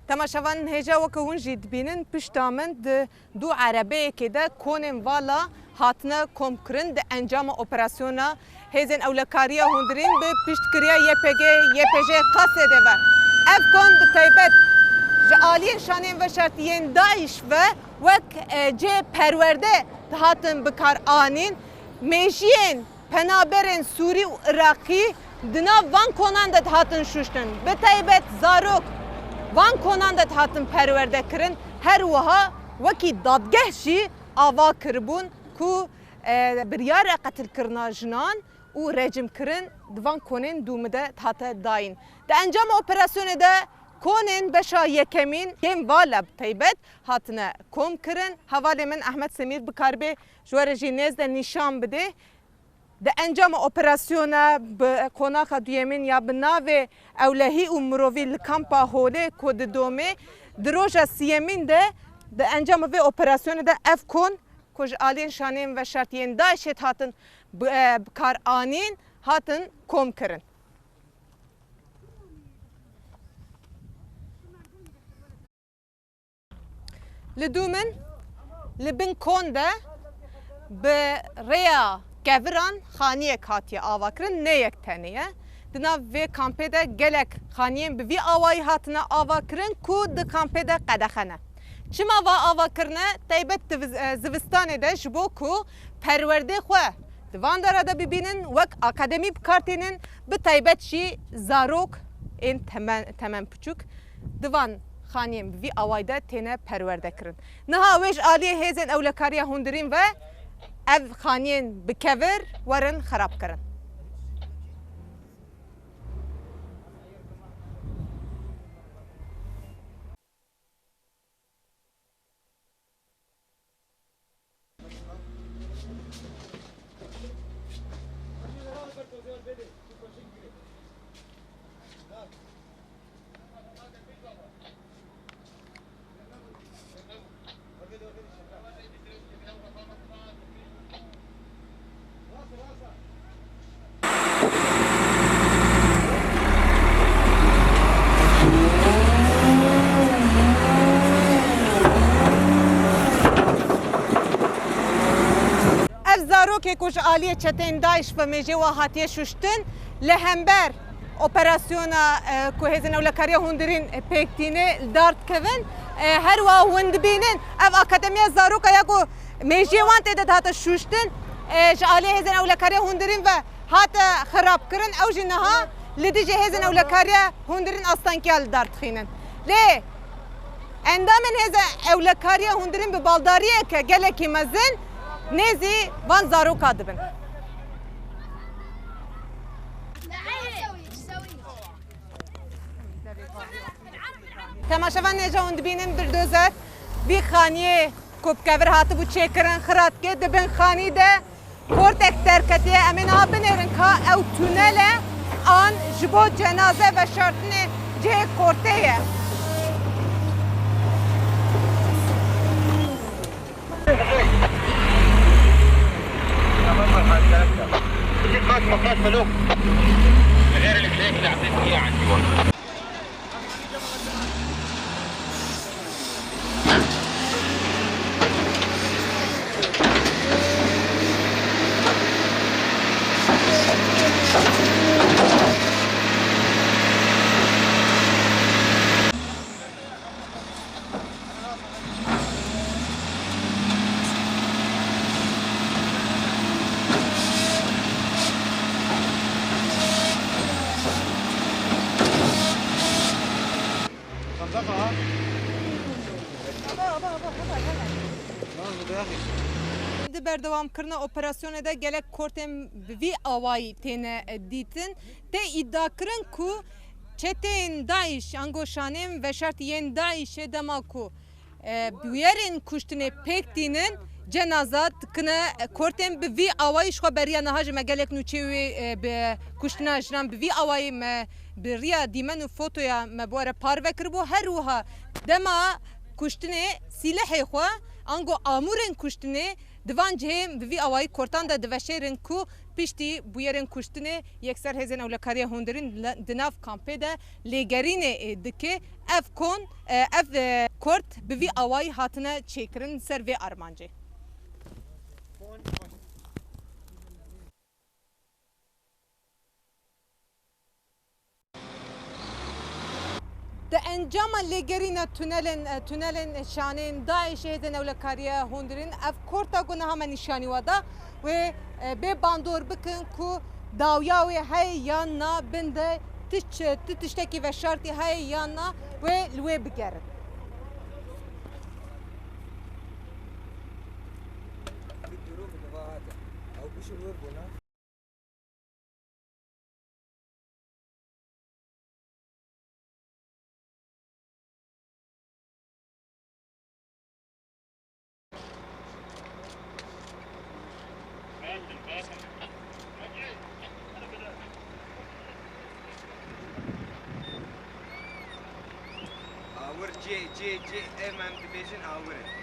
تماشاوان هجا وکهون جید بینن پشتامن دو عربه که ده کنن والا هاتنه کم کرن ده انجام اپراسیونا هزین اولکاریا هندرین به پشتکریا YPG قصه ده و اف کن به تایبت جعالی شانین و شرطیین داعش و وک جه پرورده هاتن بکار آنین میشین پنابرین سوری و عراقی دنا وان کنان ده هاتن شوشتن به تایبت زاروک وان کنان ده هاتن پرورده کرن هر وها وکی دادگه شی آوا کربون کو بریار قتل کرنا جنان و رجم کرن دوان کنن دومده هاته داین ده انجام اپراسیون ده کنن بشا یکمین یم والا تایبت هاتنه کم کرن حوالی من احمد سمیر بکاربه جوار جینیز ده نشان بده ده انجام اپراسیون به قناق دویمین یا به ناو اولهی و مروی لکامپا هوله کود دومه دروژا سیمین ده انجام و اپراسیون ده اف کن کج آلین شانین و شرطین داشت هاتن بکار آنین هاتن کم کرن لدومن لبن کن ده به ریا گوران خانیه کاتیه آوا کرن نه یک تنیه دنا وی کامپه ده گلک خانیه به وی آوایی هاتنه آوا کرن کو ده کامپه ده قدخنه چما و آوا کرنه تایبت زوستانه ده جبو کو پرورده خواه دوان داره ده ببینن وک اکادمی بکارتینن به تایبت شی زاروک این تمام پچوک دوان خانیم وی آوایده تینه پرورده کرن نها ویش آلیه هیزن اولکاریا هندرین و ev xaniyên bikevir werin xerab kirin. که کج آلیه چتین دایش و میجه و هاتیه شوشتن لهمبر اپراسیون که هزین اولکاریا هندرین پیکتینه دارت کون هر و هند بینن اف اکادمی زاروک یا کو میجه وان تیده هات شوشتن آلیه هزین اولکاریا هندرین و هات خراب کرن او جنها لدیجه هزین اولکاریا هندرین استانکیال دارت خینن لی اندامن هزین اولکاریا هندرین به بالداریه که گلکی مزن نزی وان زاروکا دبن تماشاوان نجا هند بینن بردوزر بی خانیه کوبکور هاتو بو چیکرن خرات که دبن خانی ده کورت اکترکتیه امین ها بنیرن که او تونله آن جبو جنازه و شرطن جه کورتیه مقاس ملوك غير الكليك اللي عطيتك اياه عندي والله بردوام کرنا اپراسیون ده گلک کورتم وی آوایی تینه دیتن ته ادعا کرن کو چتین داعش انگوشانیم و شرطین داعش دما کو بیارین کشتن پکتینن cenazat kine kortên bi vî awayî ji xwe beriya niha ji me gelek nû çêwê bi kuştina jinan bi vî awayî me bi riya dîmen û fotoya me bu are parve kiribû her wiha dema kuştinê sîlehê xwe ango amûrên kuştinê divan cihê bi vî awayî kortan de diveşêrin ku piştî bûyerên kuştinê yekser hêzên ewlekariya hundirîn di nav kampê de lêgerînê dike ev kon ev kort bi vî awayî hatine çêkirin ser vê armancê. د انجام لګرینه تونلن شانین داعش هدن اولکاریه هوندرین اف کورتا گونه هم نشانی ودا و به باندور بکن کو داویاوی های یا نا بنده تشتکی و شرطی های یا نا و لوی بگرد Awur C hemen dibêjin awur e.